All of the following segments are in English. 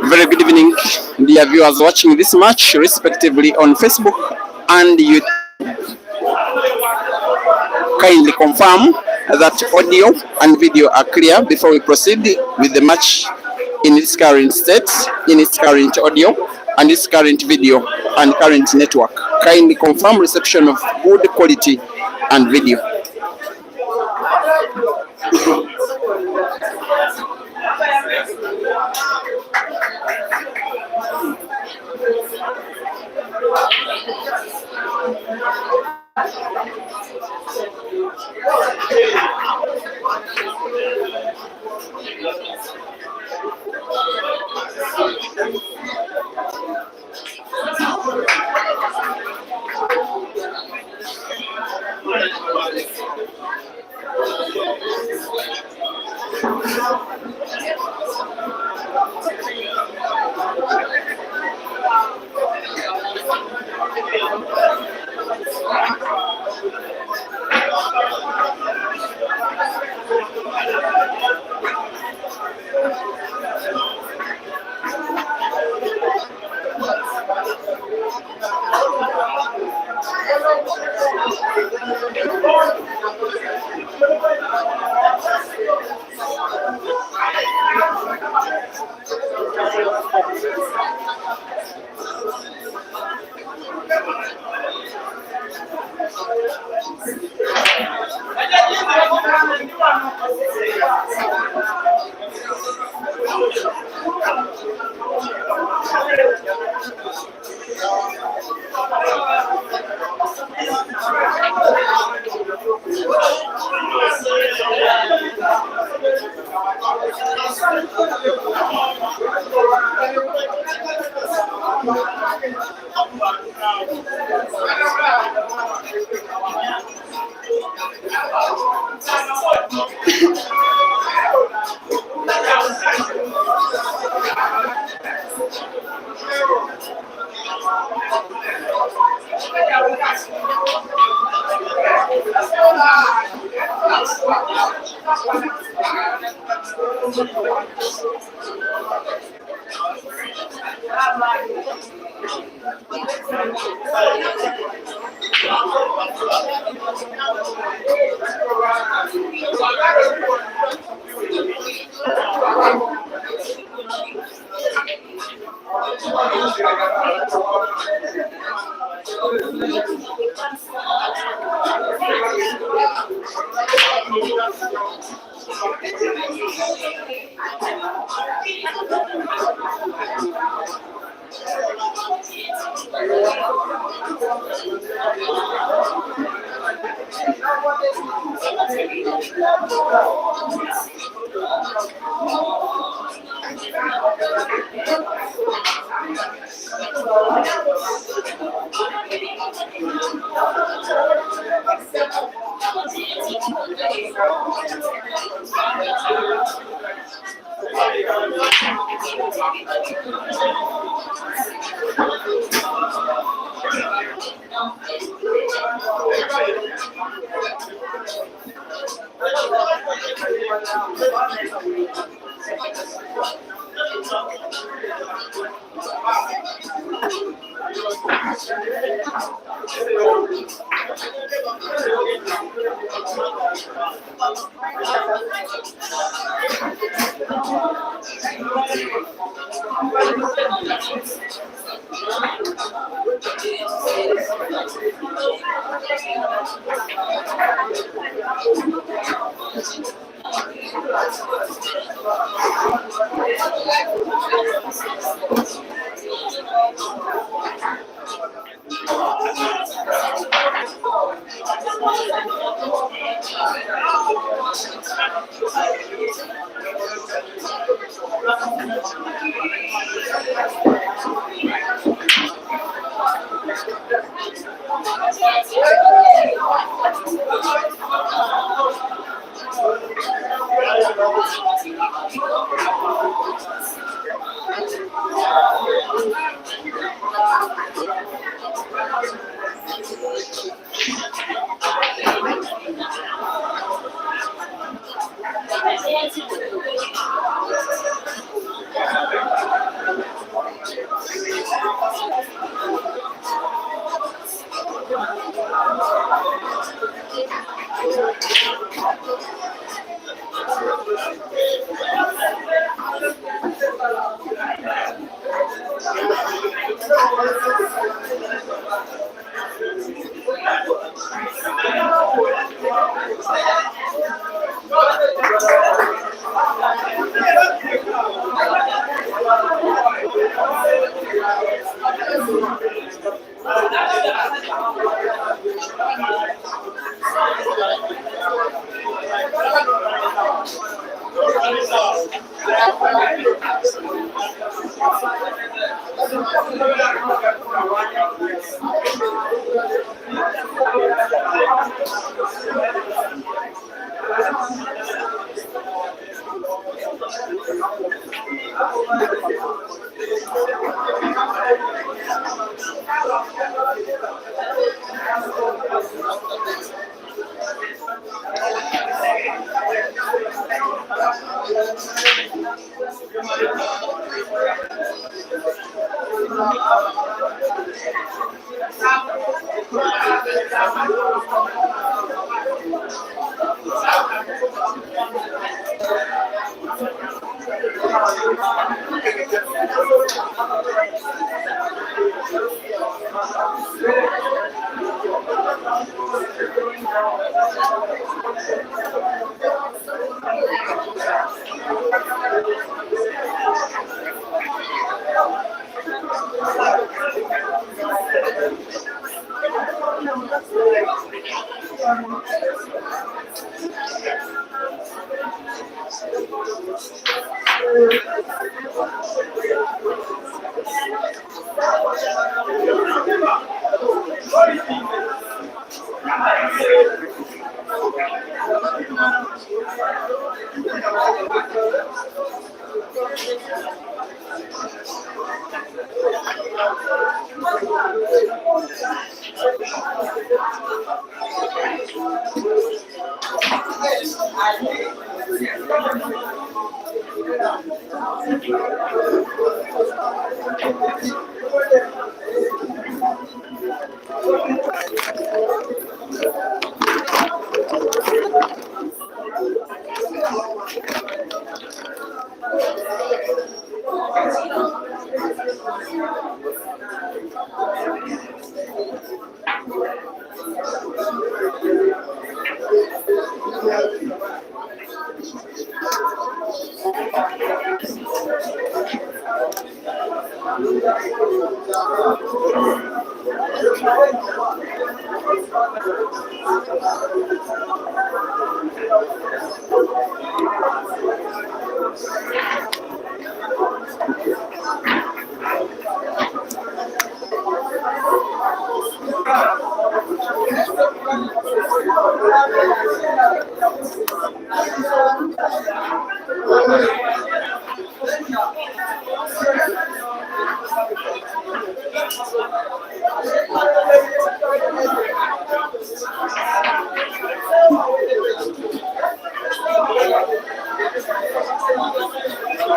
Very good evening, dear viewers watching this match respectively on Facebook and YouTube. Kindly confirm that audio and video are clear before we proceed with the match in its current state, in its current audio and its current video and current network. kindly confirm reception of good quality and video.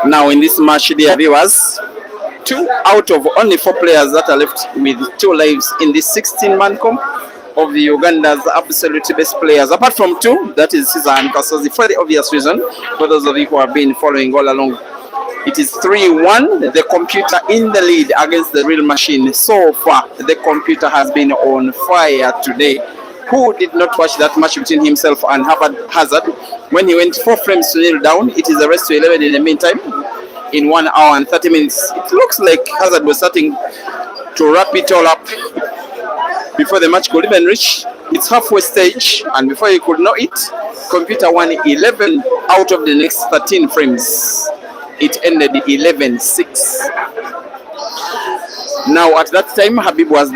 Now in this match, dear viewers, 2 out of only 4 players that are left with 2 lives in this 16-man comp of the Uganda's absolute best players. Apart from 2, that is Caesar and Kasozi, for the obvious reason, for those of you who have been following all along. It is 3-1, the computer in the lead against the real machine. So far, the computer has been on fire today. Who did not watch that match between himself and Hazard when he went 4 frames to 0 down? It is a race to 11 in the meantime. In 1 hour and 30 minutes, it looks like Hazard was starting to wrap it all up before the match could even reach its halfway stage, and before you could know it, computer won 11 out of the next 13 frames. It ended 11-6. Now at that time, Habib was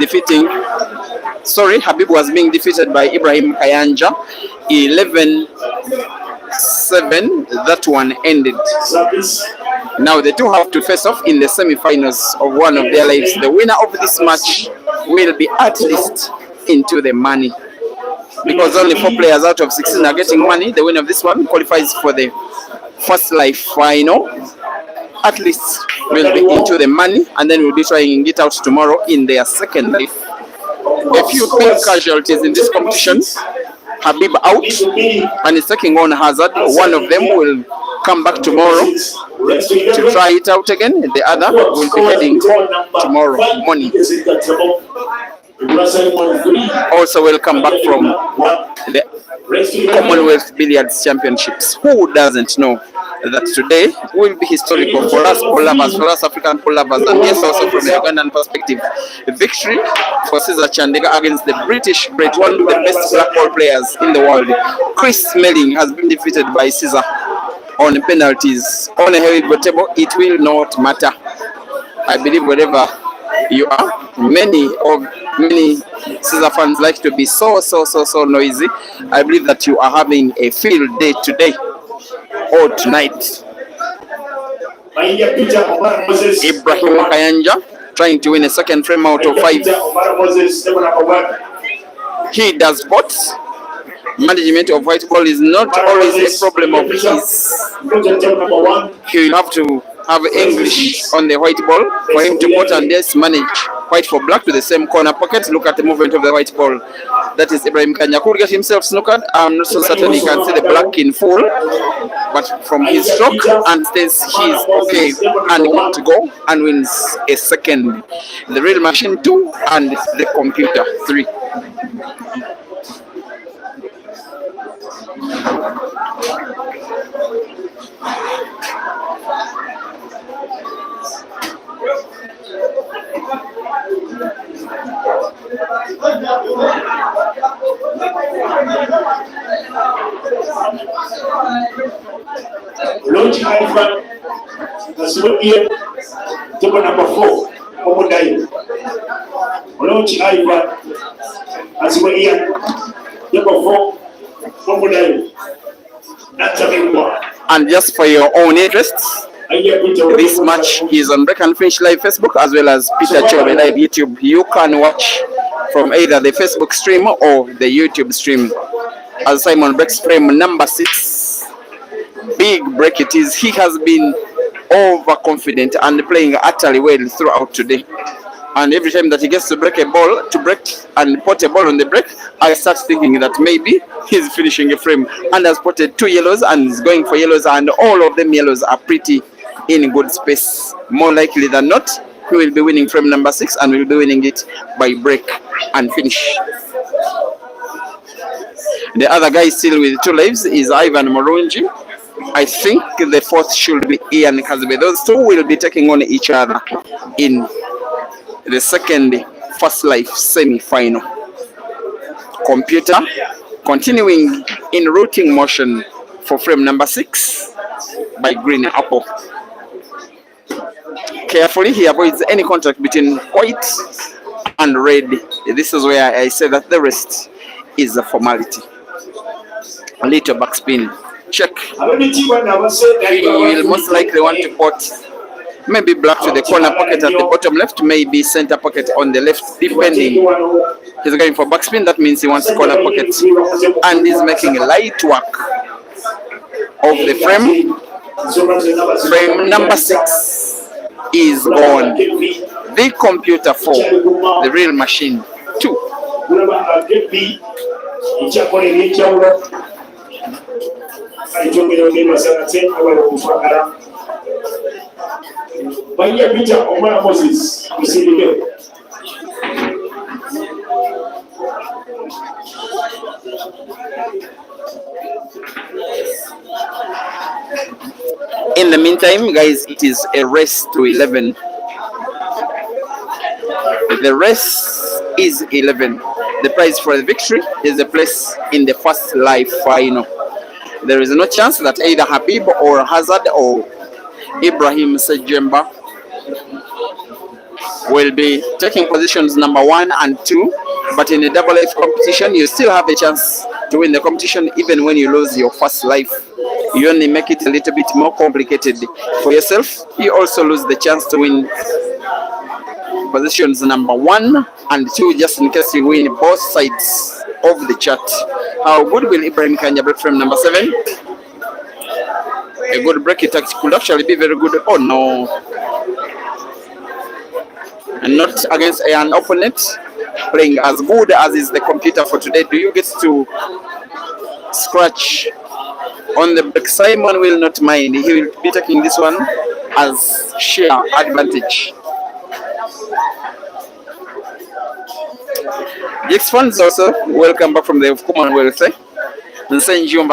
being defeated by Ibrahim Kayanja 11-7. That one ended. Now the two have to face off in the semi-finals of one of their lives. The winner of this match will be at least into the money, because only 4 players out of 16 are getting money. The winner of this one qualifies for the first life final. At least will be into the money, and then we'll be trying it out tomorrow in their second life. A few big casualties in this competition. Habib out and is taking on Hazard. One of them will come back tomorrow to try it out again. The other will be heading tomorrow morning. Also will come back from the Commonwealth Billiards Championships. Who doesn't know that today will be historical for us pool lovers, for us African pool lovers, and yes, also from the Ugandan perspective. A victory for Caesar Chandega against the British great, one of the best black ball players in the world. Chris Smelling has been defeated by Caesar on penalties. On a heavyweight table, it will not matter. I believe wherever you are, many Caesar fans like to be so noisy. I believe that you are having a field day today or tonight. Ibrahim Kayanja trying to win a second frame out of 5. He does both. Management of white ball is not always a problem of his. He will have to have English on the white ball for him to put and yes manage white for black to the same corner pocket. Look at the movement of the white ball. That is Ibrahim Kayanja. Could get himself snookered. I'm not so certain he can see the black in full, but from his stroke and stays he's okay and good to go and wins a second. The real machine 2 and the computer 3. Launch Ibra, that's what you took number 4. Omodayo. Launch Ibra, that's what you number 4. Omodayo. That's a big one. And just for your own interests, this match is on Break and Finish Live Facebook as well as Peter Chobe Live YouTube. You can watch from either the Facebook stream or the YouTube stream. As Simon breaks frame number 6, big break it is. He has been overconfident and playing utterly well throughout today. And every time that he gets to break a ball, to break and put a ball on the break, I start thinking that maybe he's finishing a frame. And has spotted 2 yellows and is going for yellows, and all of them yellows are pretty in good space. More likely than not, he will be winning frame number 6 and will be winning it by break and finish. The other guy still with 2 lives is Ivan Morunji. I think the 4th should be Ian Kazebe. Those 2 will be taking on each other in the second first life semi-final. Computer continuing in routing motion for frame number 6 by green apple. Carefully he avoids any contact between white and red. This is where I say that the rest is a formality. A little backspin check. He will most likely want to put maybe black to the corner pocket at the bottom left, maybe center pocket on the left, depending. He's going for backspin. That means he wants corner pocket, and he's making light work of the frame. Frame number 6 is gone. The computer 4, the real machine 2. In the meantime, guys, it is a race to 11. The race is 11. The prize for the victory is a place in the first live final. There is no chance that either Habib or Hazard or Ibrahim Sejemba will be taking positions number 1 and 2, but in a double life competition you still have a chance to win the competition even when you lose your first life. You only make it a little bit more complicated for yourself. You also lose the chance to win positions number 1 and 2 just in case you win both sides of the chart. How good will Ibrahim Kayanja break frame number 7? A good break it could actually be very good. Oh no. And not against an opponent playing as good as is the computer for today. Do you get to scratch on the break? Simon will not mind. He will be taking this one as sheer advantage. Jix fans also, welcome back from the Commonwealth.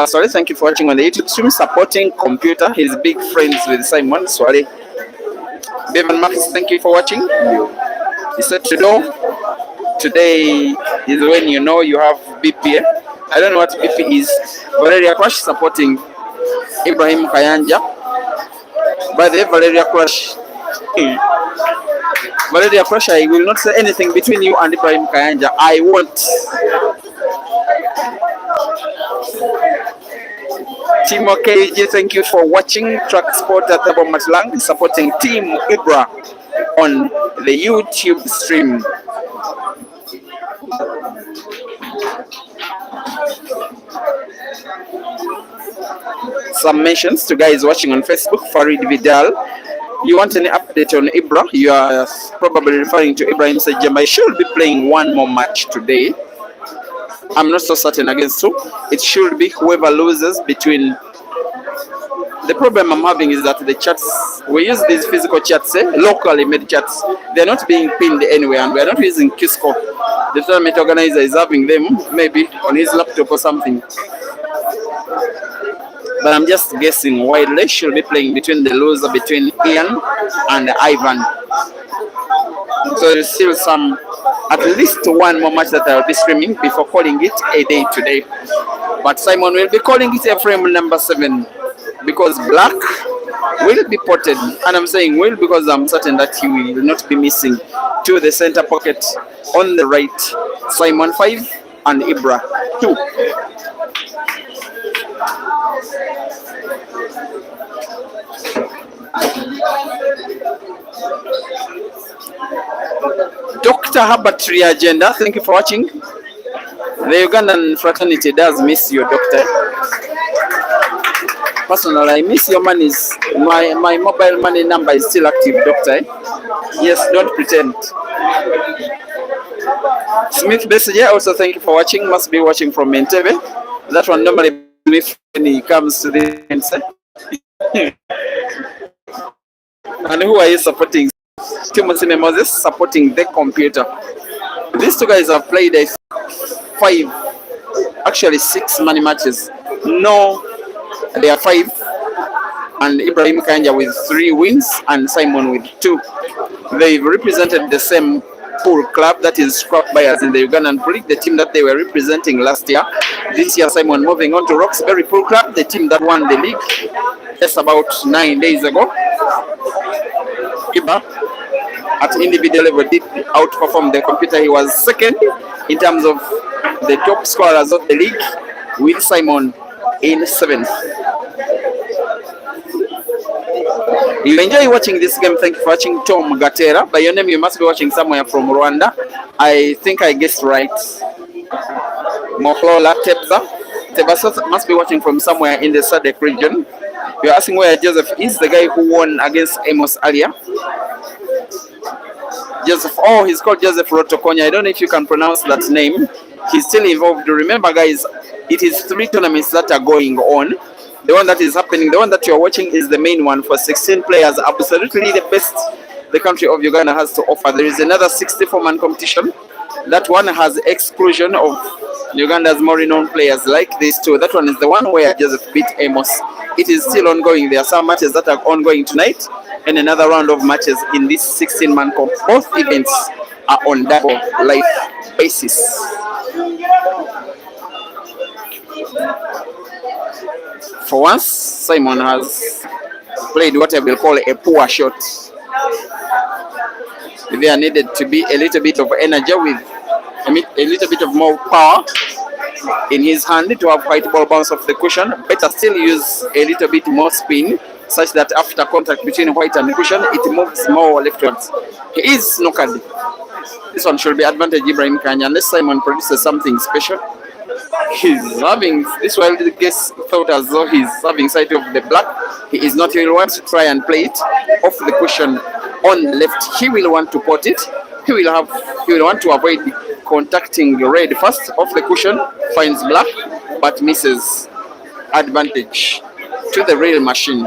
Sorry, thank you for watching on the YouTube stream, supporting computer. He's big friends with Simon. Sorry. Bevan Marcus, thank you for watching. He said today is when you know you have BP. I don't know what BP is. Valeria Crush supporting Ibrahim Kayanja. By the way, Valeria Crush, I will not say anything between you and Ibrahim Kayanja. I won't. Team KG, thank you for watching. Track Sport at Tabo Matlang supporting Team Ibra on the YouTube stream. Some mentions to guys watching on Facebook. Farid Vidal, You want any update on Ibra? You are probably referring to Ibrahim Sejamba. He should be playing one more match today. I'm not so certain against who. It should be whoever loses between. The problem I'm having is that the chats, we use these physical chats, locally made chats. They're not being pinned anywhere, and we're not using Kisco. The tournament organizer is having them maybe on his laptop or something. But I'm just guessing widely should be playing between the loser between Ian and Ivan. So there's still at least one more match that I'll be streaming before calling it a day today. But Simon will be calling it a frame number 7 because Black will be potted, and I'm saying will because I'm certain that he will not be missing to the center pocket on the right. Simon 5 and Ibra 2. Dr. Herbert Triagenda, thank you for watching. The Ugandan fraternity does miss you, Doctor. Personally, I miss your money. My mobile money number is still active, Doctor. Yes, don't pretend. Smith Besseger, also thank you for watching. Must be watching from Entebbe. That one normally Smith when he comes to the answer. And who are you supporting? Timothy Moses supporting the computer. These two guys have played 6 money matches. No, they are 5. And Ibrahim Kayanja with 3 wins and Simon with 2. They've represented the same pool club, that is Scrap Buyers in the Ugandan Pool League, the team that they were representing last year. This year, Simon moving on to Roxbury Pool Club, the team that won the league just about 9 days ago. Ibra at individual level did outperform the computer. He was second in terms of the top scorers of the league, with Simon in 7th. You enjoy watching this game. Thank you for watching. Tom Gatera. By your name, you must be watching somewhere from Rwanda. I think I guessed right. Mohlola Tebza. Tebaso must be watching from somewhere in the Sadek region. You're asking where Joseph is, the guy who won against Amos earlier. Joseph, oh, he's called Joseph Rotokonya. I don't know if you can pronounce that name. He's still involved. Remember, guys, it is 3 tournaments that are going on. The one that is happening, the one that you're watching is the main one for 16 players, absolutely the best the country of Uganda has to offer. There is another 64-man competition. That one has exclusion of Uganda's more renowned players like these two. That one is the one where Joseph beat Amos. It is still ongoing. There are some matches that are ongoing tonight and another round of matches in this 16-man comp. Both events are on double live basis. For once, Simon has played what I will call a poor shot. There needed to be a little bit of energy with a little bit of more power in his hand to have white ball bounce off the cushion. Better still use a little bit more spin, such that after contact between white and cushion, it moves more leftwards. He is snookered. This one should be advantage Ibrahim Kayanja, unless Simon produces something special. He's having this wild guess thought as though he's having sight of the black. He is not. He will want to try and play it off the cushion on the left. He will want to pot it. He will want to avoid contacting red first off the cushion. Finds black, but misses. Advantage to the rail machine.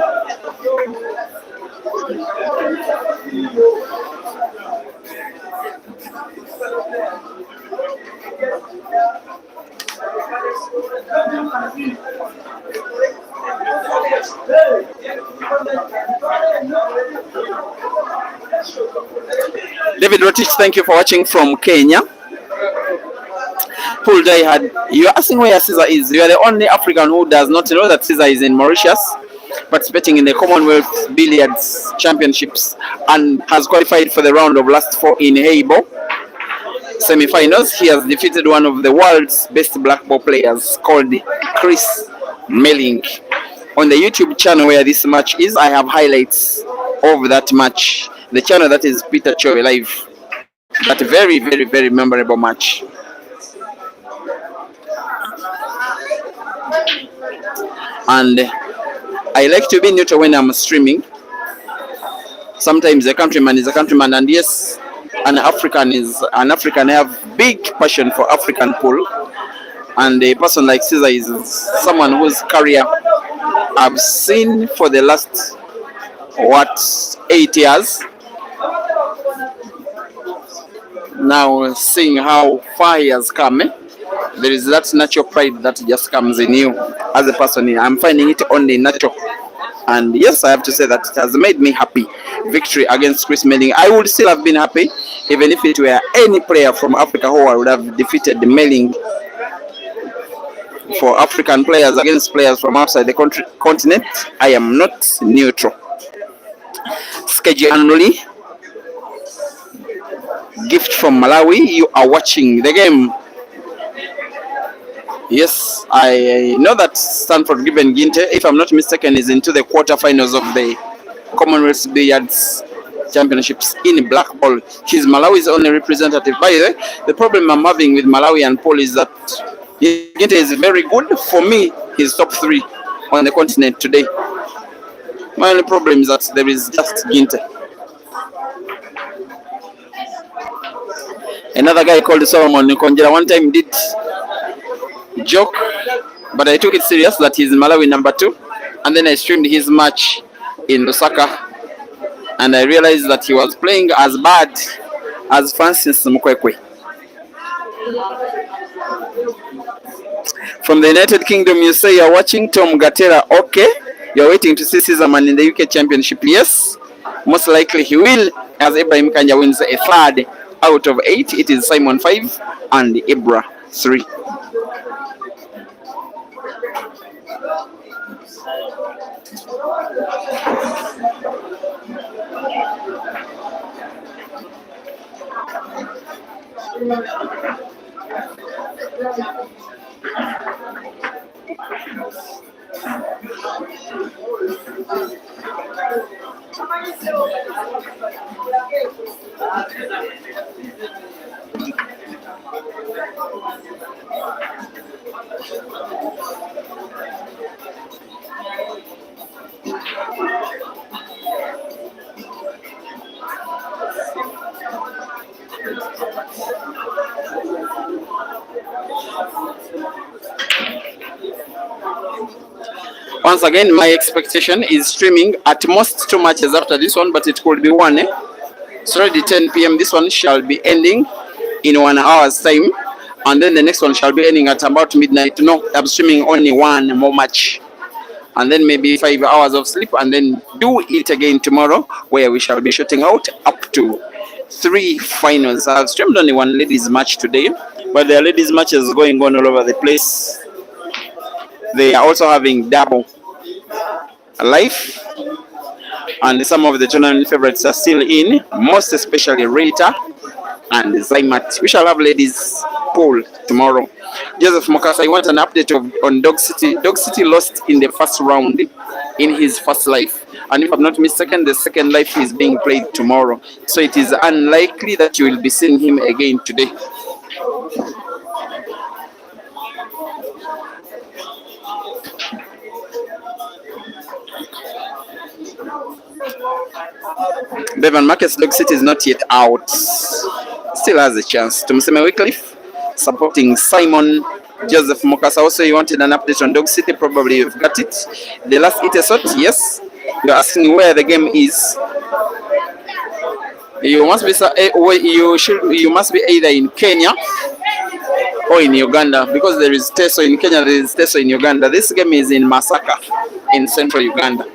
David Rotich, thank you for watching from Kenya. Pool Day had, you're asking where Caesar is. You are the only African who does not know that Caesar is in Mauritius, participating in the Commonwealth Billiards Championships and has qualified for the round of last 4 in Heibo semi-finals. He has defeated one of the world's best black ball players called Chris Melling. On the YouTube channel where this match is, I have highlights of that match. The channel that is Peter Choe Live. That very, very, very memorable match. And I like to be neutral when I'm streaming. Sometimes a countryman is a countryman, and yes, an African is an African. I have big passion for African pool, and a person like Caesar is someone whose career I've seen for the last 8 years now, seeing how far he has come. There is that natural pride that just comes in you as a person. I'm finding it only natural. And yes, I have to say that it has made me happy. Victory against Chris Melling. I would still have been happy even if it were any player from Africa who I would have defeated the Melling. For African players against players from outside the continent, I am not neutral. Skeji Anuli, gift from Malawi. You are watching the game. Yes, I know that Stanford Given Ginte, if I'm not mistaken, is into the quarterfinals of the Commonwealth Billiards Championships in black ball. He's Malawi's only representative. By the way, the problem I'm having with Malawi and Paul is that Ginte is very good. For me, he's top 3 on the continent today. My only problem is that there is just Ginte. Another guy called Solomon Nkonjera one time did joke, but I took it serious that he's Malawi number 2, and then I streamed his match in Lusaka, and I realized that he was playing as bad as Francis Mukwekwe. From the United Kingdom, you say you're watching Tom Gatera. Okay, you're waiting to see Caesarman in the UK Championship. Yes, most likely he will, as Ibrahim Kayanja wins a 3rd out of 8. It is Simon 5 and Ibra 3. Once again, my expectation is streaming at most 2 matches after this one, but it could be one. It's already 10 p.m. This one shall be ending in 1 hour's time, and then the next one shall be ending at about midnight. No, I'm streaming only one more match, and then maybe 5 hours of sleep, and then do it again tomorrow, where we shall be shooting out up to 3 finals. I've streamed only one ladies match today, but there are ladies matches going on all over the place. They are also having double life, and some of the tournament favorites are still in, most especially Rita and Zaimat. We shall have ladies pool tomorrow. Joseph Mokasa, I want an update on Dog City. Dog City lost in the first round in his first life, and if I'm not mistaken, the second life is being played tomorrow, so it is unlikely that you will be seeing him again today. Bevan Marcus, Dog City is not yet out. Still has a chance. Tumseme Wycliffe supporting Simon. Joseph Mokasa, also you wanted an update on Dog City. Probably you've got it. The last Itesot, yes. You're asking where the game is. You must be either in Kenya or in Uganda, because there is Teso in Kenya, there is Teso in Uganda. This game is in Masaka in central Uganda.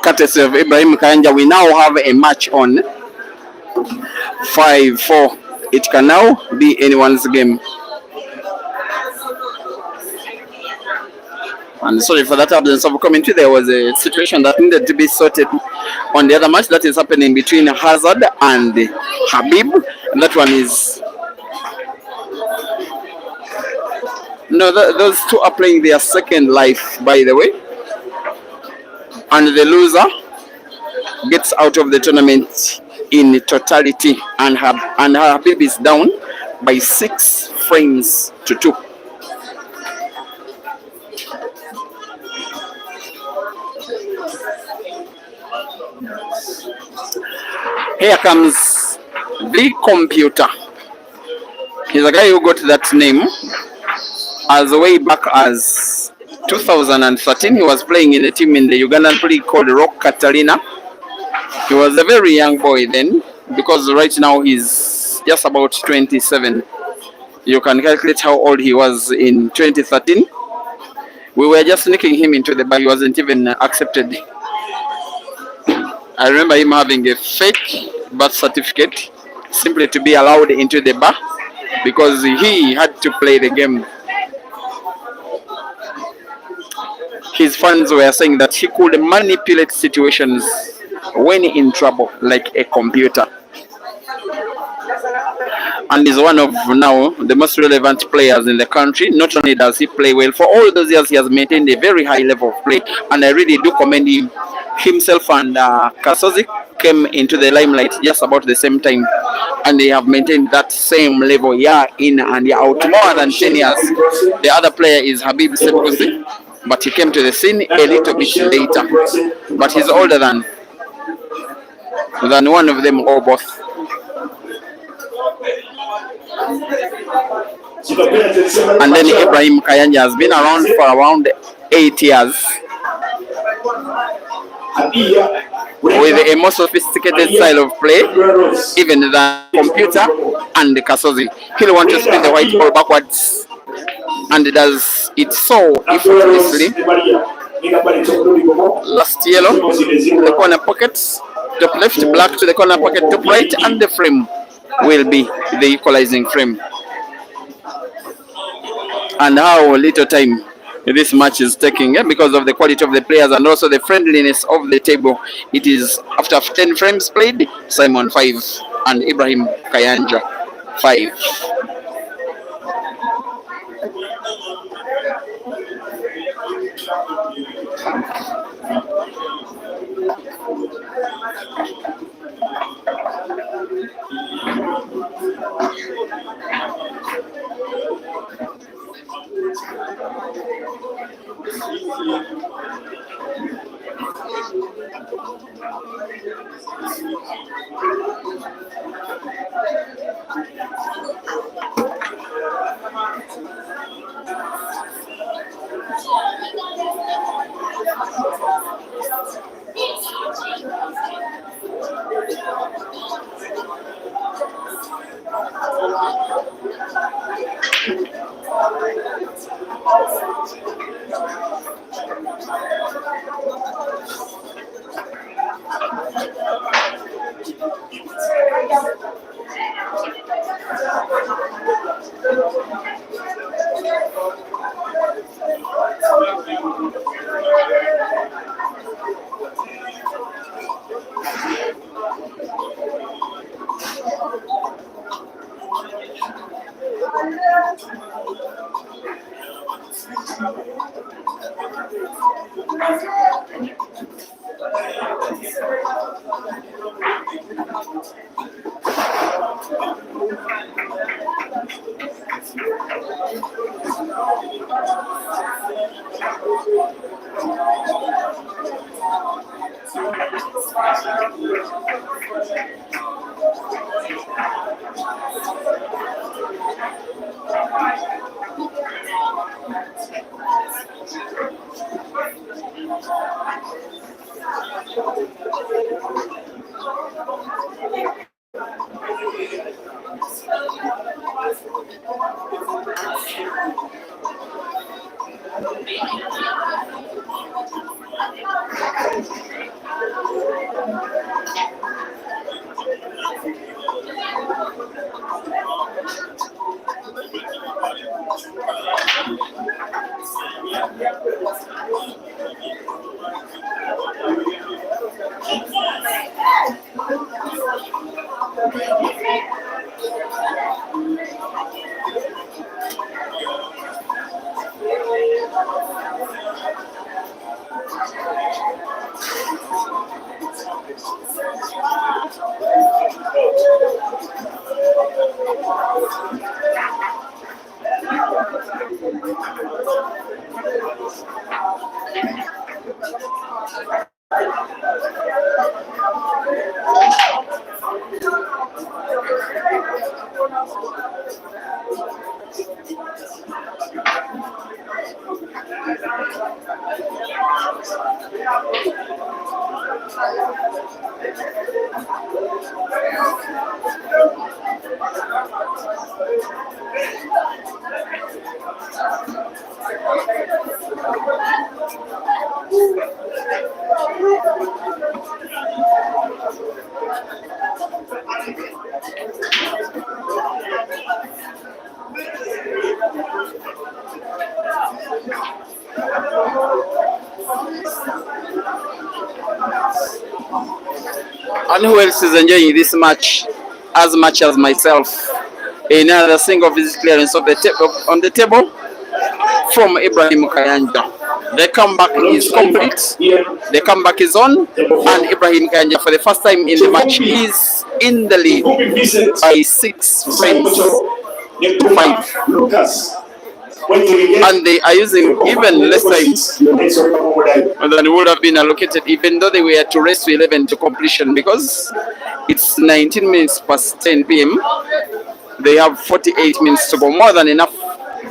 Courtesy of Ibrahim Kayanja, we now have a match on 5-4. It can now be anyone's game. And sorry for that absence of commentary. There was a situation that needed to be sorted on the other match that is happening between Hazard and Habib. And that one is... No, those two are playing their second life, by the way. And the loser gets out of the tournament in totality. And Habib is down by 6 frames to 2. Here comes the computer. He's a guy who got that name as way back as 2013. He was playing in a team in the Ugandan league called Rock Catalina. He was a very young boy then, because right now he's just about 27. You can calculate how old he was in 2013. We were just sneaking him into the bar. He wasn't even accepted. I remember him having a fake birth certificate simply to be allowed into the bar because he had to play the game. His fans were saying that he could manipulate situations when in trouble like a computer. And is one of now the most relevant players in the country. Not only does he play well, for all those years he has maintained a very high level of play, and I really do commend him. Himself and Kasozi came into the limelight just about the same time, and they have maintained that same level year in and year out, more than 10 years. The other player is Habib Sepusi, but he came to the scene a little bit later, but he's older than one of them or both. And then Ibrahim Kayanja has been around for around 8 years with a more sophisticated style of play, even the computer and the Kasozi. He'll want to spin the white ball backwards, and does it so effortlessly. Last yellow to the corner pocket, top left, black to the corner pocket, top right, and the frame will be the equalizing frame. And how little time this match is taking, because of the quality of the players and also the friendliness of the table. It is after 10 frames played, Simon 5 and Ibrahim Kayanja 5. And who else is enjoying this match as much as myself? Another single visit clearance of the table on the table from Ibrahim Kayanja. The comeback is complete. The comeback is on, and Ibrahim Kayanja, for the first time in the match, is in the lead by 6 frames to 5. And they are using even less time than would have been allocated, even though they were to race to 11 to completion, because it's 19 minutes past 10 p.m. They have 48 minutes to go, more than enough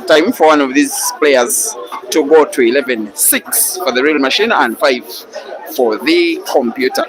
time for one of these players to go to 11. 6 for the real machine and 5 for the computer.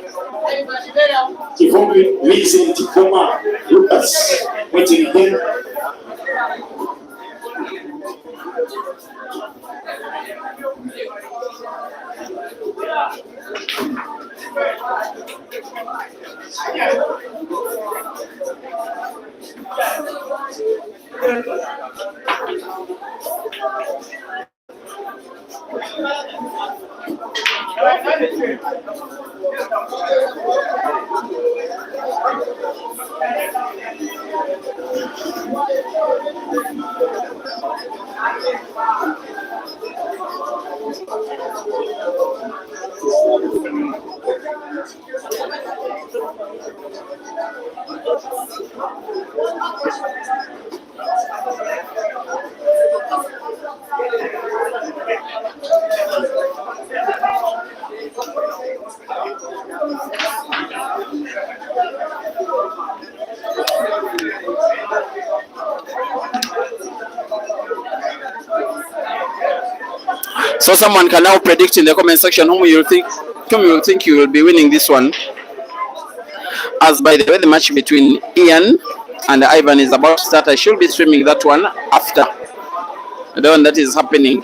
So someone can now predict in the comment section whom you think you will be winning this one. As by the way, the match between Ian and Ivan is about to start. I should be streaming that one after the one that is happening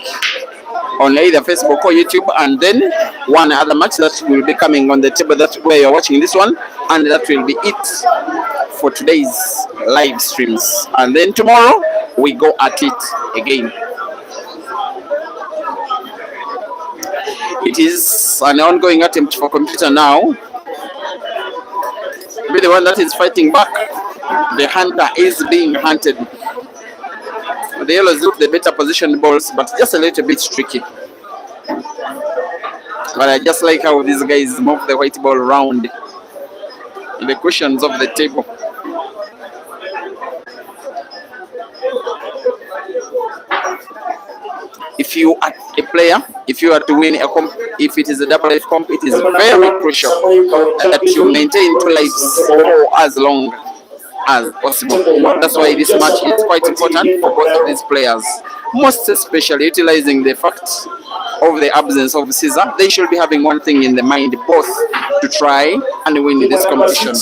on either Facebook or YouTube, and then one other match that will be coming on the table that where you're watching this one, and that will be it for today's live streams. And then tomorrow we go at it again. It is an ongoing attempt for computer now. Be the one that is fighting back. The hunter is being hunted. The yellows look the better positioned balls, but just a little bit tricky. But I just like how these guys move the white ball around the cushions of the table. If you are a player, if you are to win a comp, if it is a double life comp, it is very crucial that you maintain 2 lives for as long as possible. That's why this match is quite important for both of these players, most especially utilizing the fact of the absence of Caesar. They should be having one thing in the mind, both to try and win this competition.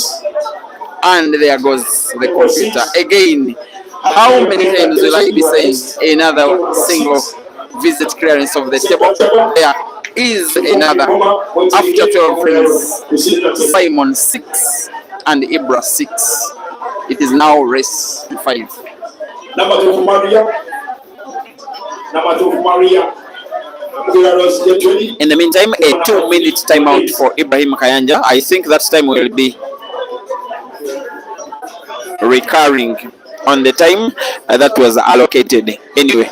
And there goes the computer again. How many times will I be saying another single visit clearance of the table? There is another. After 12 frames, Simon 6 and Ibra 6. It is now race 5. Number 2 Maria. Number 2 Maria. In the meantime, a 2-minute timeout for Ibrahim Kayanja. I think that time will be recurring on the time that was allocated anyway.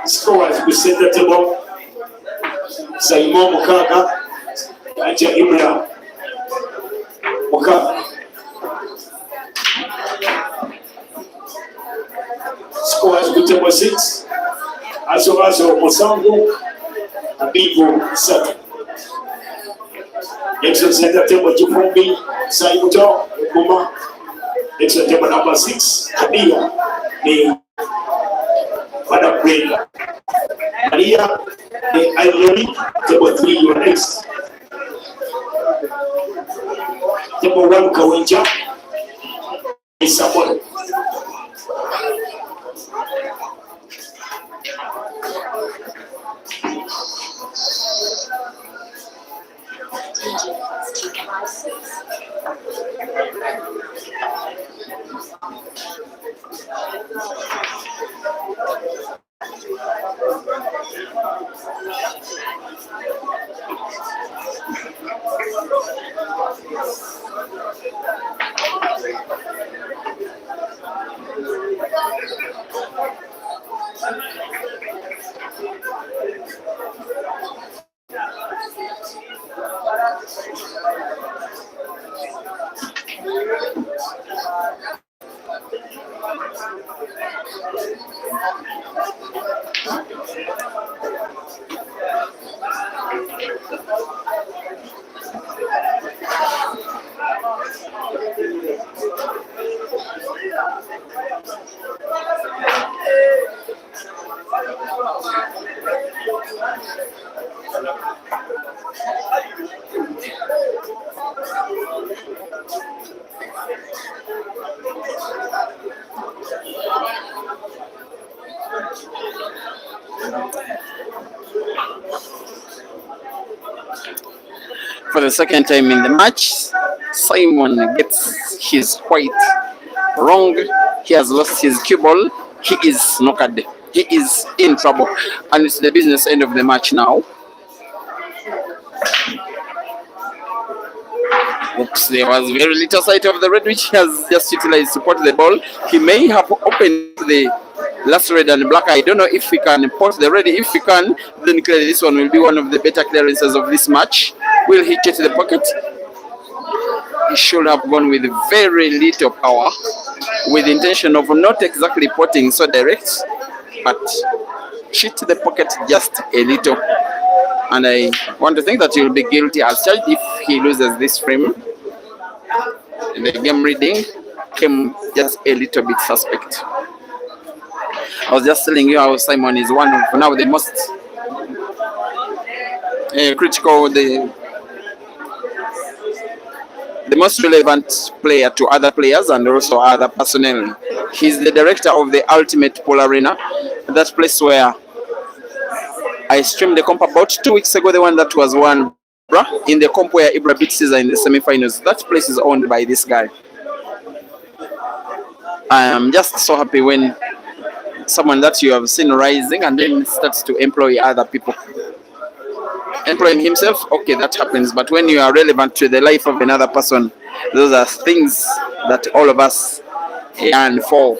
Scores we set the table. Simon Mukaga, Kayanja Ibra. Mukaga. Scores we table 6. Aso Musango, Abibu 7. Next set the table Jifumbi, Saimuto, Kuma. Next table number 6, Adia, the Father Brenda. Maria, the Irony, table 3, your next. Table 1, Kayanja, is someone. For the second time in the match, Simon gets his white wrong. He has lost his cue ball. He is knocked. He is in trouble. And it's the business end of the match now. Oops, there was very little sight of the red, which he has just utilized to pot the ball. He may have opened the last red and black. I don't know if we can pot the red. If we can, then clearly this one will be one of the better clearances of this match. Will he get to the pocket? He should have gone with very little power, with the intention of not exactly potting so direct, but hit the pocket just a little. And I want to think that he will be guilty as charged if he loses this frame. The game reading came just a little bit suspect. I was just telling you how Simon is one of now the most critical, the most relevant player to other players and also other personnel. He's the director of the Ultimate Pool Arena, that place where I streamed the comp about 2 weeks ago, the one that was won in the comp where Ibra beat Caesar in the semi-finals. That place is owned by this guy. I am just so happy when someone that you have seen rising and then starts to employ other people. Employing himself, okay, that happens. But when you are relevant to the life of another person, those are things that all of us yearn for.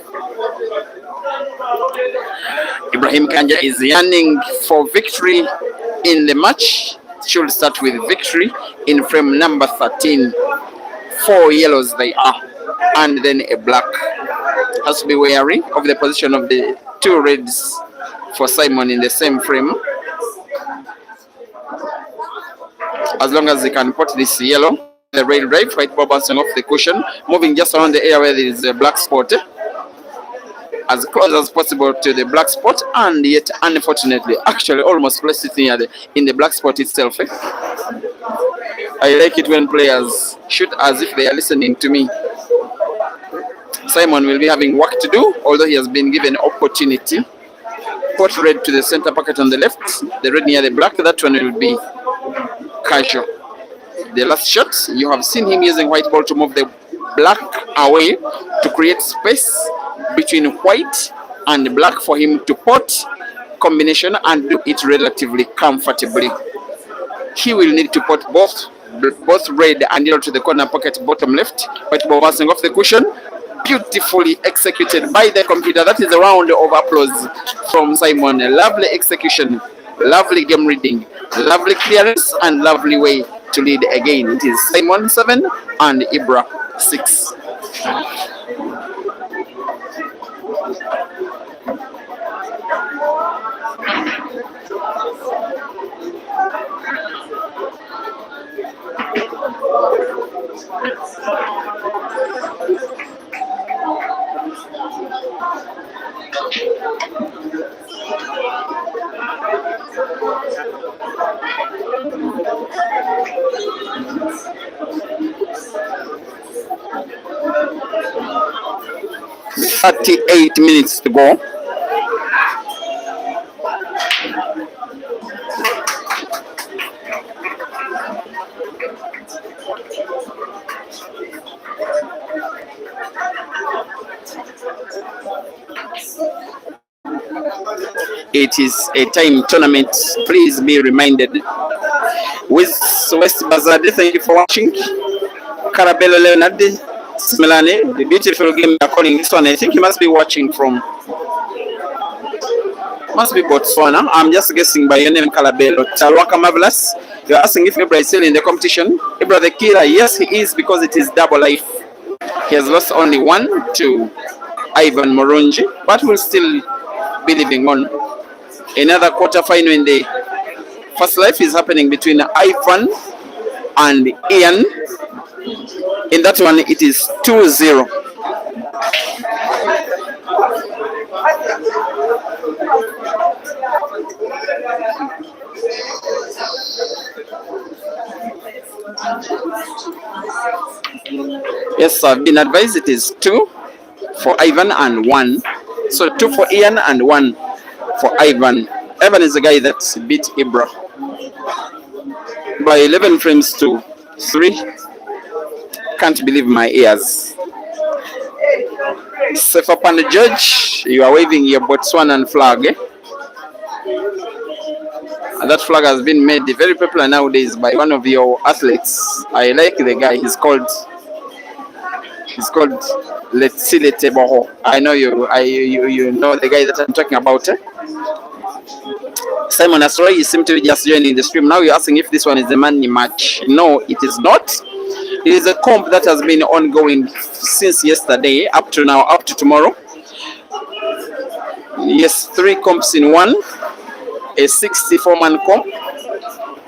Ibrahim Kayanja is yearning for victory in the match. Should start with victory in frame number 13. 4 yellows they are, and then a black. Has to be wary of the position of the 2 reds for Simon in the same frame. As long as they can put this yellow, the red drive, white ball bouncing off the cushion, moving just around the area where there is a black spot, as close as possible to the black spot, and yet unfortunately actually almost placed it in the black spot itself. I like it when players shoot as if they are listening to me. Simon will be having work to do, although he has been given opportunity. Put red to the center pocket on the left, the red near the black, that one will be casual. The last shot, you have seen him using white ball to move the black away to create space between white and black for him to put combination and do it relatively comfortably. He will need to put both red and yellow to the corner pocket bottom left, white ball bouncing off the cushion. Beautifully executed by the computer. That is a round of applause from Simon. A lovely execution, lovely game reading, lovely clearance, and lovely way to lead again. It is Simon 7 and Ibra 6. "38 minutes to go." It is a time tournament. Please be reminded. With West Bazade, thank you for watching. Carabello Leonard, Smilane, the beautiful game they're calling this one. I think he must be watching from. Must be Botswana. I'm just guessing by your name, Carabello. Talwaka Marvelous. You're asking if Ibra is still in the competition. Ibra the killer. Yes, he is, because it is double life. He has lost only 1 to Ivan Moronji, but will still be living on. Another quarter final in the first life is happening between Ivan and Ian. In that one, it is 2-0. Yes, I've been advised it is 2 for Ivan and 1. So 2 for Ian and 1 for Ivan. Ivan is the guy that beat Ibra by 11 frames to 3. Can't believe my ears. Safe up on the judge. You are waving your Botswanan flag. And that flag has been made very popular nowadays by one of your athletes. I like the guy. He's called Letsile Teboho. I know you know the guy that I'm talking about. Simon Asroy, you seem to be just joining the stream. Now you're asking if this one is a money match. No, it is not. It is a comp that has been ongoing since yesterday up to now, up to tomorrow. Yes, 3 comps in one. A 64-man comp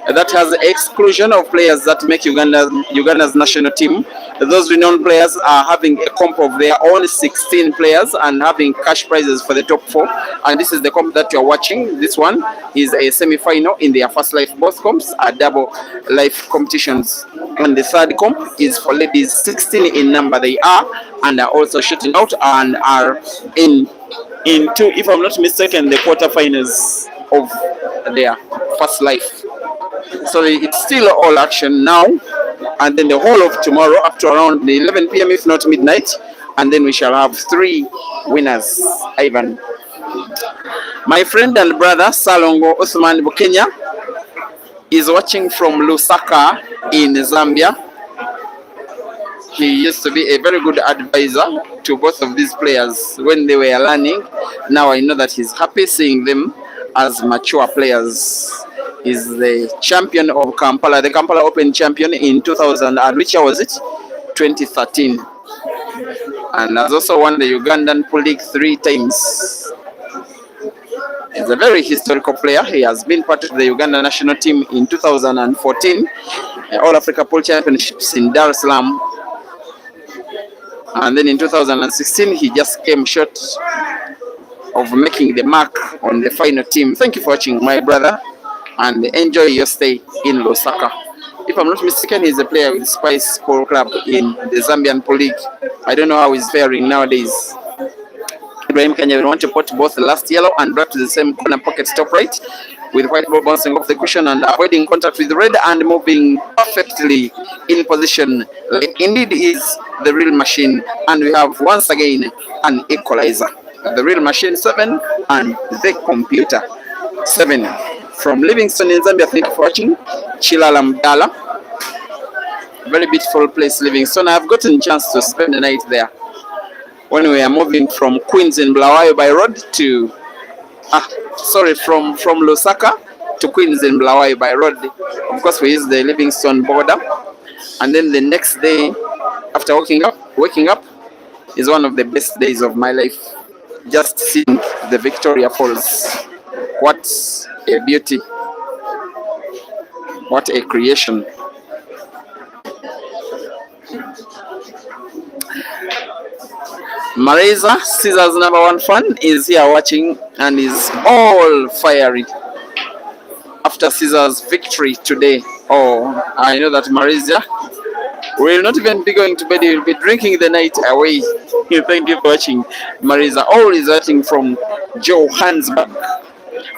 that has the exclusion of players that make Uganda's national team. Those renowned players are having a comp of their own 16 players and having cash prizes for the top 4. And this is the comp that you're watching. This one is a semi-final in their first life. Both comps are double life competitions. And the third comp is for ladies, 16 in number they are, and are also shooting out and are into, if I'm not mistaken, the quarterfinals of their first life. So it's still all action now, and then the whole of tomorrow up to around 11 p.m. if not midnight, and then we shall have 3 winners. Ivan, my friend and brother Salongo Usman Bukenya is watching from Lusaka in Zambia. He used to be a very good advisor to both of these players when they were learning. Now I know that he's happy seeing them as mature players. He's the champion of Kampala, the Kampala Open champion in 2000, and which year was it? 2013. And has also won the Ugandan Pool League 3 times. He's a very historical player. He has been part of the Uganda national team in 2014, All Africa Pool Championships in Dar es Salaam. And then in 2016, he just came short of making the mark on the final team. Thank you for watching, my brother, and enjoy your stay in Lusaka. If I'm not mistaken, he's a player with Spice Polo Club in the Zambian Pool League. I don't know how he's faring nowadays. Ibrahim Kayanja will want to put both the last yellow and black to the same corner pocket top right, with white ball bouncing off the cushion and avoiding contact with red and moving perfectly in position. Indeed is the real machine, and we have once again an equalizer. The real machine 7 and the computer 7. From Livingston in Zambia, thank you for watching. Chilala Mdala. Very beautiful place, Livingston. I've gotten a chance to spend the night there when we are moving from Queens in Bulawayo by road to from Lusaka to Queens in Bulawayo by road. Of course, we use the Livingston border, and then the next day after waking up is one of the best days of my life. Just seeing the Victoria Falls. What a beauty. What a creation. Marisa, Caesar's #1 fan, is here watching and is all fiery after Caesar's victory today. Oh, I know that Marisa will not even be going to bed, he will be drinking the night away. Thank you for watching, Marisa. All is watching from Johannesburg.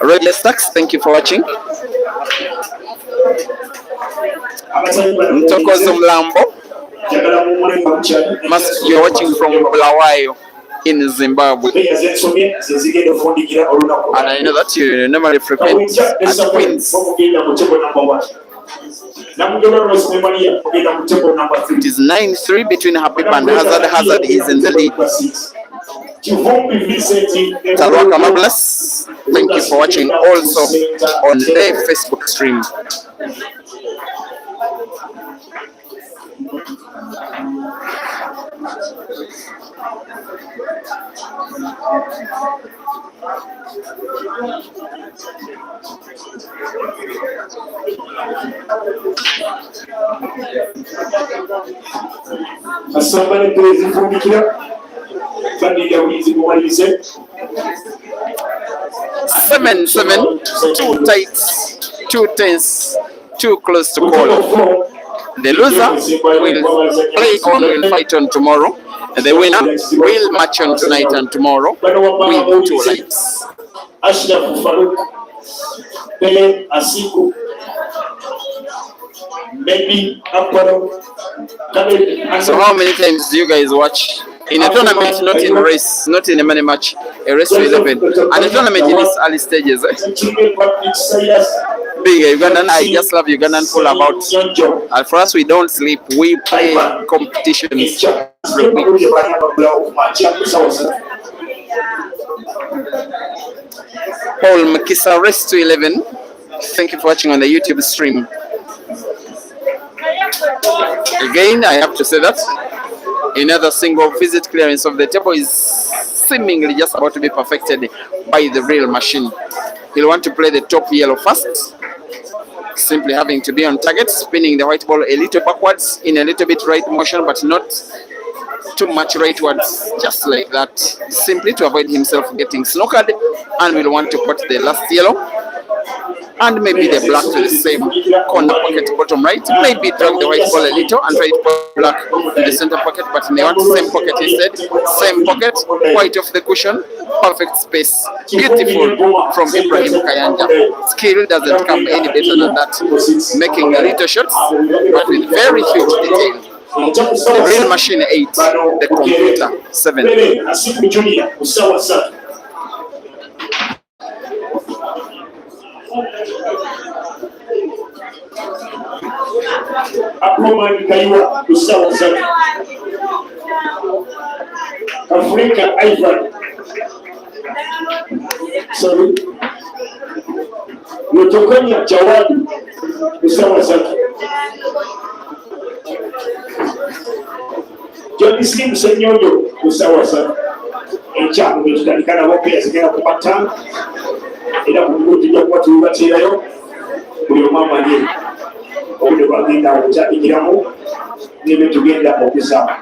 Roger Stacks, thank you for watching. Mtokozo Mlambo, you're watching from Bulawayo in Zimbabwe. And I know that you normally frequent at Queens. It is 9-3 between Habib and Hazard. Hazard is in the lead. Talwaka Mablas, thank you for watching also on the Facebook stream. Asambale kwezi fumbikira bandija wizi muwalize 7-7, too tight, too tense, too close to call. The loser will fight on tomorrow, and the winner will match on tonight and tomorrow with 2 lights. Ashraf Farouk, Pele Asiku, maybe Apollo. So how many times do you guys watch in a tournament, not in a race, not in a money match, a race to 11, and a tournament in its early stages? Being Ugandan, I just love Ugandan full about. And for us, we don't sleep, we play competitions. Paul Makisa, race to 11. Thank you for watching on the YouTube stream. Again, I have to say that another single visit clearance of the table is seemingly just about to be perfected by the real machine. He'll want to play the top yellow first, simply having to be on target, spinning the white ball a little backwards in a little bit right motion, but not too much rightwards, just like that, simply to avoid himself getting snookered, and will want to put the last yellow and maybe the black to the same corner pocket bottom right, maybe drag the white ball a little and try to put black to the center pocket, but may want the same pocket instead. Same pocket, white off the cushion, perfect space, beautiful from Ibrahim Kayanja. Skill doesn't come any better than that, making little shots but with very huge detail. The real machine 8, the computer 7. Akomani Kaywa kusawa zake. Afrika Ibra. Sorry. Mtokanya Jawadi kusawa zake. Johnny Slim Senyoyo kusawa zake. Echa mtalikana wote asikana kupata. Ila kukuti kwa tulibatirayo. Buli mama ndiye. Obudde bagenda okukyabikiramu nebe tugenda okusaba.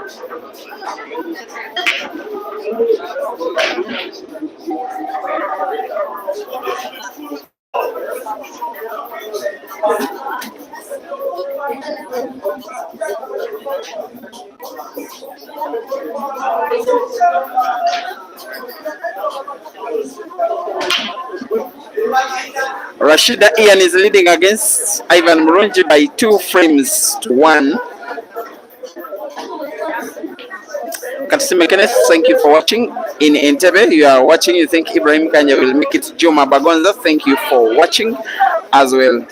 Rashida Ian is leading against Ivan Murunji by 2 frames to 1. Katisime Kenneth, thank you for watching. In Entebbe, you are watching, you think Ibrahim Kayanja will make it. Juma Bagonza, thank you for watching as well.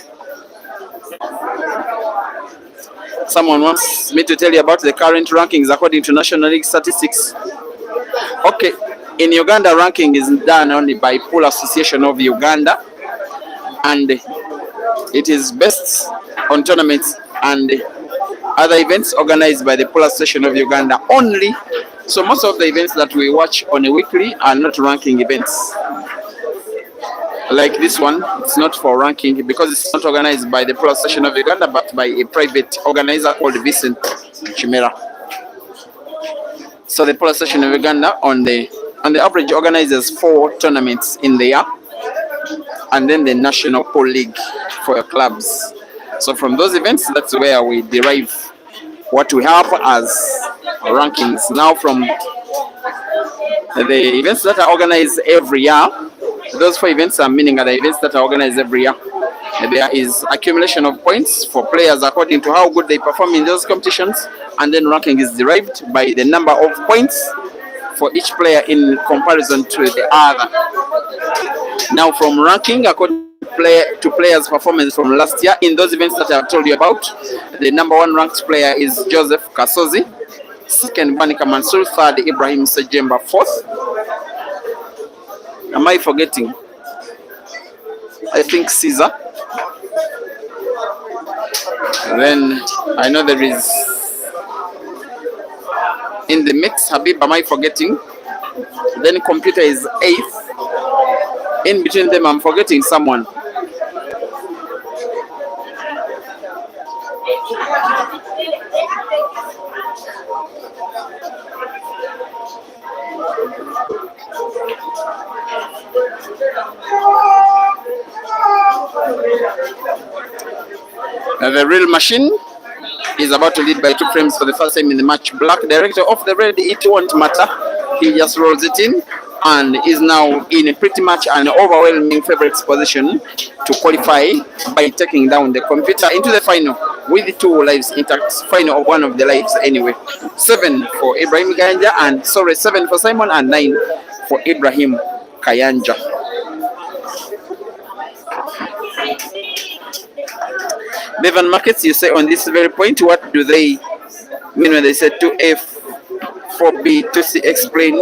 Someone wants me to tell you about the current rankings according to National League statistics. Okay, in Uganda, ranking is done only by Pool Association of Uganda, and it is based on tournaments and other events organized by the Pool Association of Uganda only. So most of the events that we watch on a weekly are not ranking events. Like this one, it's not for ranking because it's not organized by the Pool Association of Uganda, but by a private organizer called Vincent Chimera. So the Pool Association of Uganda on the average organizes 4 tournaments in the year, and then the National Pool League for your clubs. So from those events, that's where we derive what we have as rankings. Now from the events that are organized every year, those 4 events are meaning are the events that are organized every year. There is accumulation of points for players according to how good they perform in those competitions, and then ranking is derived by the number of points for each player in comparison to the other. Now from ranking according to players' performance from last year in those events that I've told you about, the number 1 ranked player is Joseph Kasozi, second Banika Mansour, third Ibrahim Sejemba, fourth. Am I forgetting? I think Caesar. Then I know there is in the mix Habib. Am I forgetting? Then computer is 8th. In between them, I'm forgetting someone. The real machine is about to lead by 2 frames for the first time in the match. Black director of the red, it won't matter. He just rolls it in and is now in pretty much an overwhelming favorites position to qualify by taking down the computer into the final with 2 lives intact. Final of one of the lives anyway. 7 for Ibrahim Kayanja and 7 for Simon and 9 for Ibrahim Kayanja. Bevan Markets, you say on this very point, what do they mean when they say 2F, 4B, 2C? Explain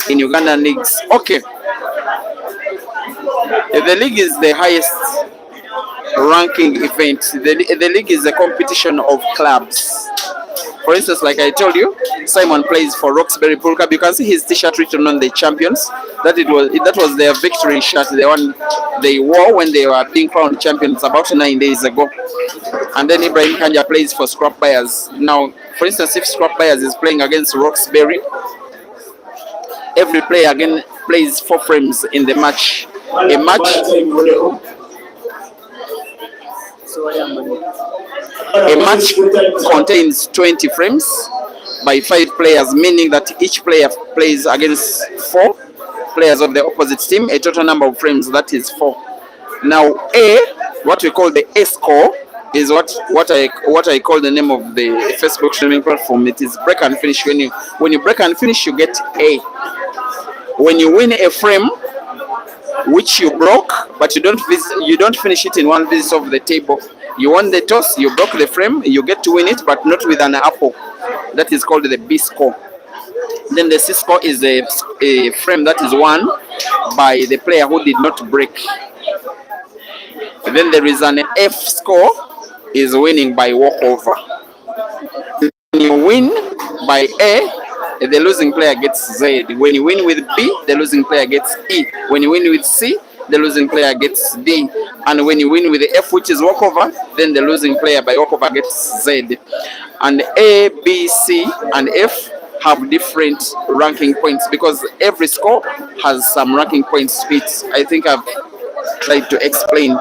in Ugandan leagues. Okay. The league is the highest ranking event. The league is a competition of clubs. For instance, like I told you, Simon plays for Roxbury Pool Club. You can see his T-shirt written on the champions. That was their victory shirt, the one they wore when they were being crowned champions about 9 days ago. And then Ibrahim Kayanja plays for Scrap Buyers. Now, for instance, if Scrap Buyers is playing against Roxbury, every player again plays 4 frames in the match. A match contains 20 frames by 5 players, meaning that each player plays against 4 players of the opposite team, a total number of frames that is 4. Now, what we call the A score is what I call the name of the Facebook streaming platform. It is break and finish. When you break and finish, you get A. When you win a frame which you broke, but you don't finish it in one visit of the table. You won the toss, you broke the frame, you get to win it, but not with an apple. That is called the B score. Then the C score is a frame that is won by the player who did not break. Then there is an F score, is winning by walkover. When you win by A, the losing player gets Z. When you win with B, the losing player gets E. When you win with C, the losing player gets D. And when you win with the F, which is walkover, then the losing player by walkover gets Z. And A, B, C, and F have different ranking points because every score has some ranking points to it. I think I've tried to explain.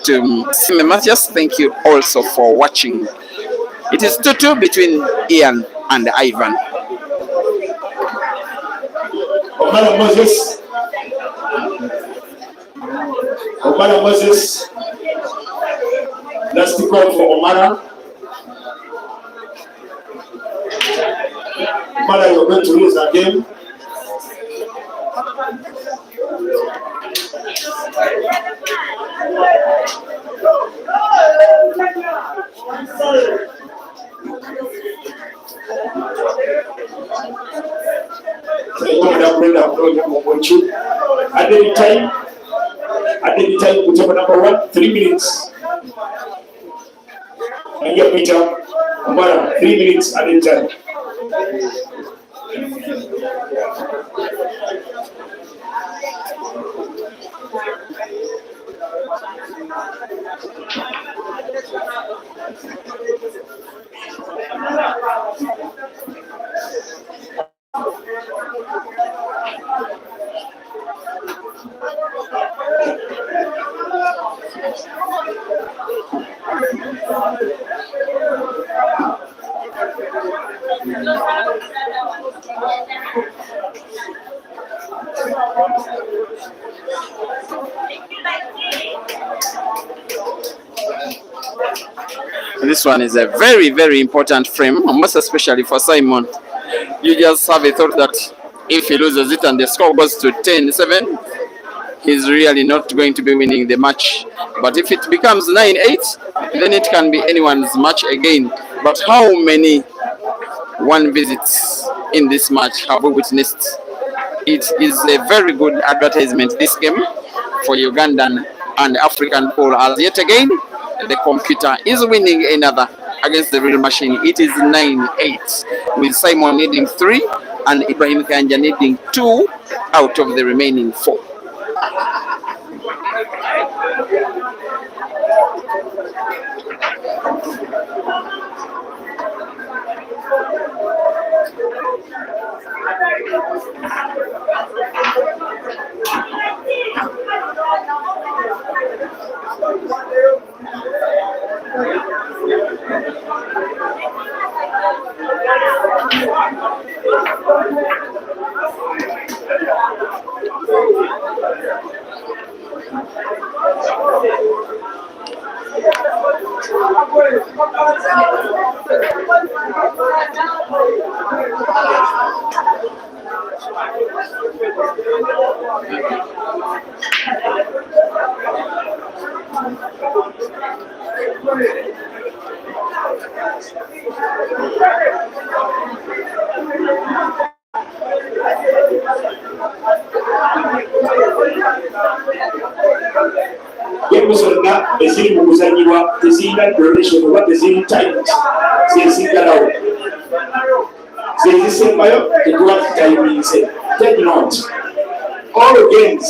To Sime Matthias, thank you also for watching. It is 2-2 between Ian and Ivan. Omar Moses. Omar Moses. Last call for Omar. Omar, you're going to lose again. At any time, whichever number 1, 3 minutes. And your Peter, Omar, 3 minutes at any time. This one is a very, very important frame, most especially for Simon. You just have a thought that if he loses it and the score goes to 10-7, he's really not going to be winning the match. But if it becomes 9-8, then it can be anyone's match again. But how many one visits in this match have we witnessed? It is a very good advertisement, this game, for Ugandan and African pool, as yet again the computer is winning another against the real machine. It is 9-8 with Simon needing 3 and Ibrahim Kayanja needing 2 out of the remaining 4. geemu zonna eziri mu kuzanyibwa tezirina donation oba teziri tight zeziggalawo zezisembayo tetuba tutayiminze. Take note, all games.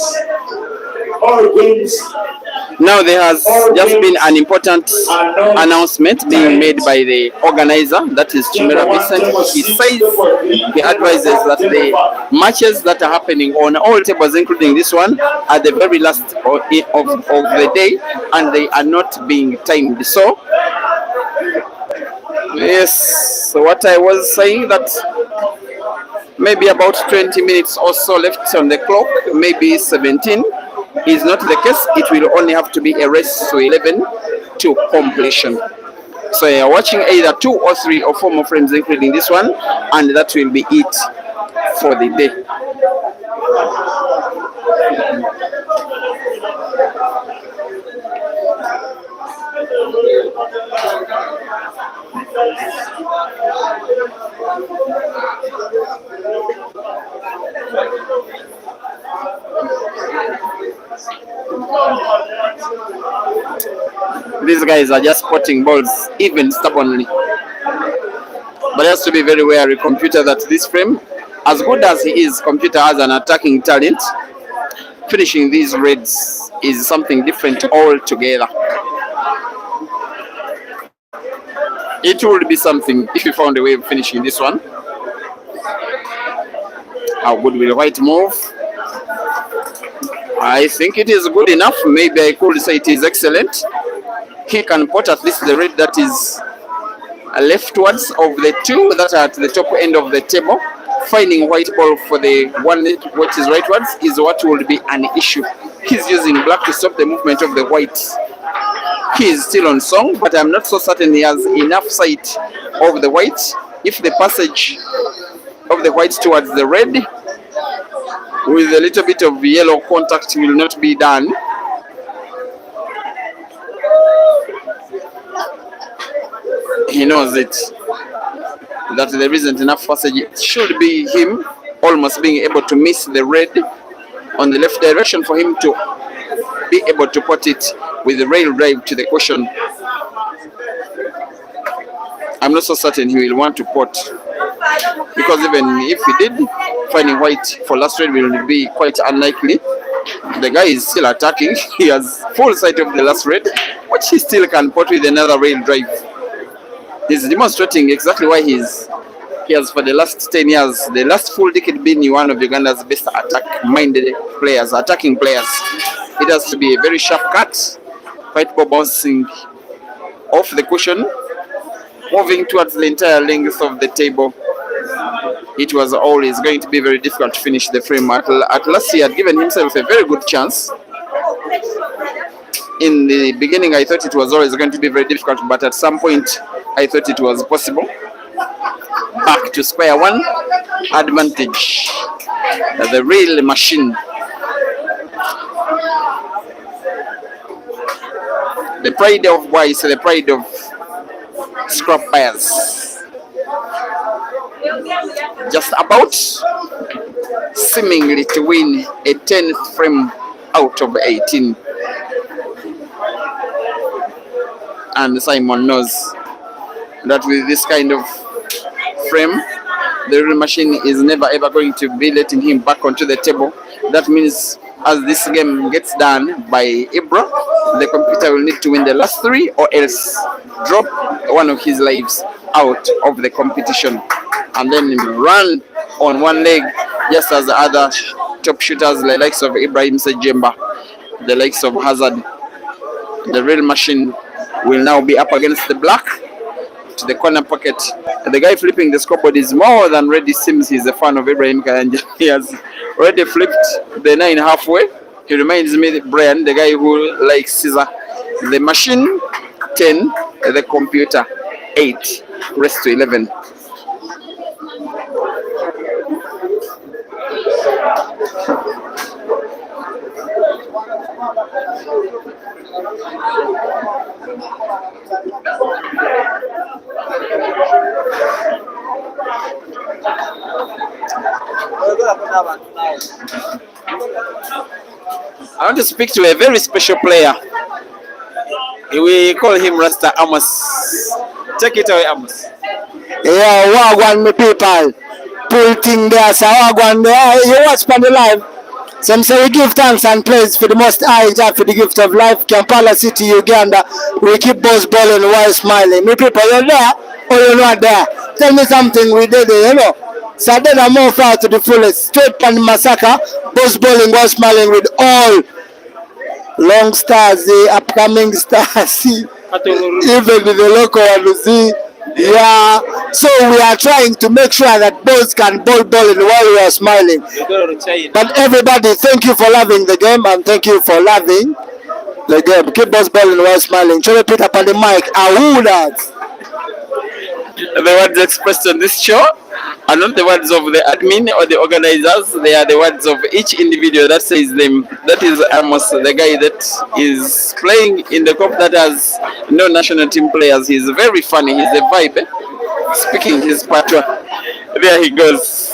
Now there has just been an important announcement being made by the organizer, that is Chimera Vincent. He says, he advises that the matches that are happening on all tables, including this one, are the very last of the day, and they are not being timed. So, yes, so what I was saying, that maybe about 20 minutes or so left on the clock, maybe 17. Is not the case. It will only have to be a race to 11 to completion. So you're watching either 2 or 3 or 4 more frames, including this one, and that will be it for the day. These guys are just spotting balls, even stubbornly. But it has to be very wary, Computer, that this frame, as good as he is, Computer has an attacking talent. Finishing these reds is something different altogether. It would be something if you found a way of finishing this one. How good will White move? I think it is good enough. Maybe I could say it is excellent. He can put at least the red that is leftwards of the 2 that are at the top end of the table. Finding White ball for the one which is rightwards is what will be an issue. He's using black to stop the movement of the white. He is still on song, but I'm not so certain he has enough sight of the white. If the passage of the white towards the red with a little bit of yellow contact will not be done, he knows it, that there isn't enough passage. It should be him almost being able to miss the red on the left direction for him to be able to put it with the rail drive to the cushion. I'm not so certain he will want to put, because even if he did, finding White for last red will be quite unlikely. The guy is still attacking. He has full sight of the last red, which he still can put with another rail drive. He's demonstrating exactly why he has for the last 10 years, the last full decade, been one of Uganda's best attack-minded players, attacking players. It has to be a very sharp cut. White ball bouncing off the cushion, moving towards the entire length of the table. It was always going to be very difficult to finish the frame. At last, he had given himself a very good chance. In the beginning, I thought it was always going to be very difficult, but at some point, I thought it was possible. Back to square one, advantage. The real machine. The pride of boys, the pride of scrap buyers. Just about seemingly to win a 10th frame out of 18. And Simon knows that with this kind of frame, the real machine is never ever going to be letting him back onto the table. That means as this game gets done by Ibra, the computer will need to win the last 3 or else drop one of his lives out of the competition and then run on one leg, just as the other top shooters, the likes of Ibrahim Sejemba, the likes of Hazard. The real machine will now be up against the black to the corner pocket. The guy flipping the scoreboard is more than ready. Seems he's a fan of Ibrahim Kayanja. He has already flipped the 9 halfway. He reminds me of Brian, the guy who likes Caesar. The machine 10, the computer 8, rest to 11. I want to speak to a very special player We call him Rasta Amos. Take it away, Amos. Yeah, wagwan me people. Pull thing there, so wagwan there. You watch on the live. Some say we give thanks and praise for the most high Jah for the gift of life. Kampala City, Uganda. We keep both balling while smiling. Me people, you're there or you're not there. Tell me something we did there, you know. So then I'm more far to the fullest. Straight pan the massacre. Both balling while smiling with all long stars, the upcoming stars. Even the local one, you see. Yeah, so we are trying to make sure that boys can ball while we are smiling. But everybody, thank you for loving the game and thank you for loving the game. Keep boys balling while smiling. Should we put up on the mic? Who that? The words expressed on this show are not the words of the admin or the organizers. They are the words of each individual that says them. That is Amos, the guy that is playing in the cup that has no national team players. He's very funny. He's a vibe. Speaking his patois. There he goes.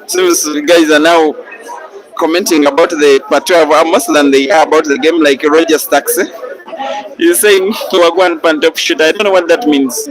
So guys are now commenting about the patois of Amos than they are about the game, like Roger Stacks. He's saying Wagwan Pantop shit. I don't know what that means.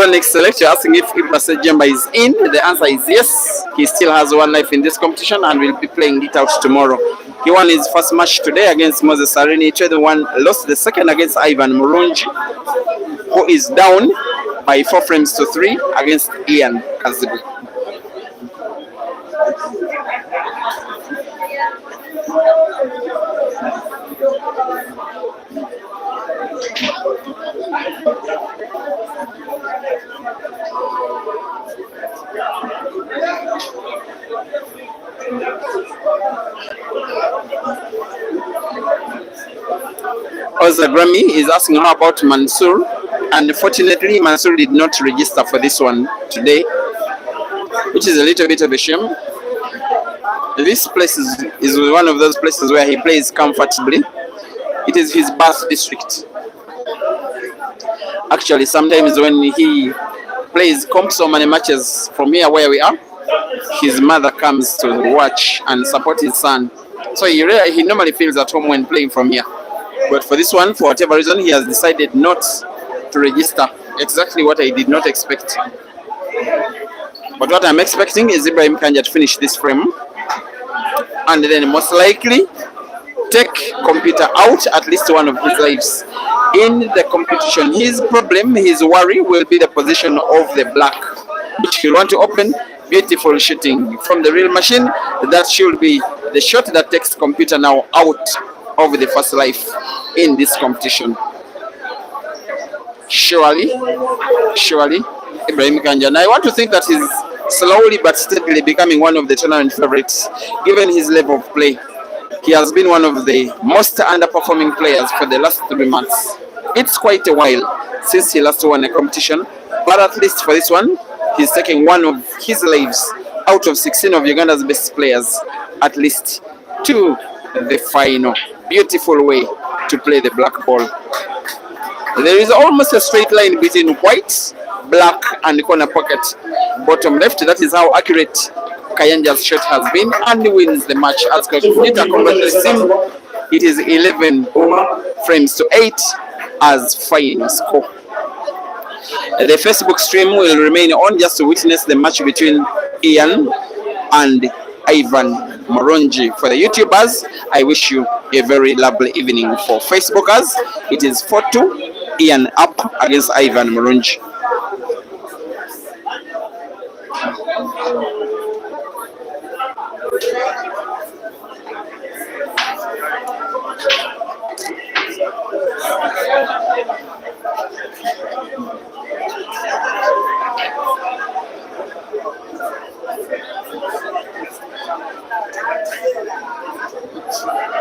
Next selector asking if Ibra Jemba is in. The answer is yes. He still has one life in this competition and will be playing it out tomorrow. He won his first match today against Moses Arini. The one lost the second against Ivan Murunji, who is down by 4 frames to 3 against Ian Kazibu. Also, Grammy is asking how about Mansour, and unfortunately Mansour did not register for this one today, which is a little bit of a shame. This place is one of those places where he plays comfortably. It is his birth district. Actually, sometimes when he plays comps or many matches from here where we are, his mother comes to watch and support his son. So he normally feels at home when playing from here. But for this one, for whatever reason, he has decided not to register. Exactly what I did not expect. But what I'm expecting is Ibrahim Kayanja to finish this frame and then most likely take computer out at least one of his lives in the competition. His problem, his worry will be the position of the black, which he'll want to open. Beautiful shooting from the real machine. That should be the shot that takes computer now out of the first life in this competition. Surely, Ibrahim Kayanja. And I want to think that he's slowly but steadily becoming one of the tournament favorites, given his level of play. He has been one of the most underperforming players for the last 3 months. It's quite a while since he last won a competition, but at least for this one, he's taking one of his lives out of 16 of Uganda's best players, at least, to the final. Beautiful way to play the black ball. There is almost a straight line between white, black, and corner pocket, bottom left. That is how accurate Kayanja's shot has been, and wins the match as calculator congratulates him. It is 11 frames to 8 as final score. The Facebook stream will remain on just to witness the match between Ian and Ivan Moronji. For the YouTubers, I wish you a very lovely evening. For Facebookers, it is 4-2 Ian up against Ivan Moronji.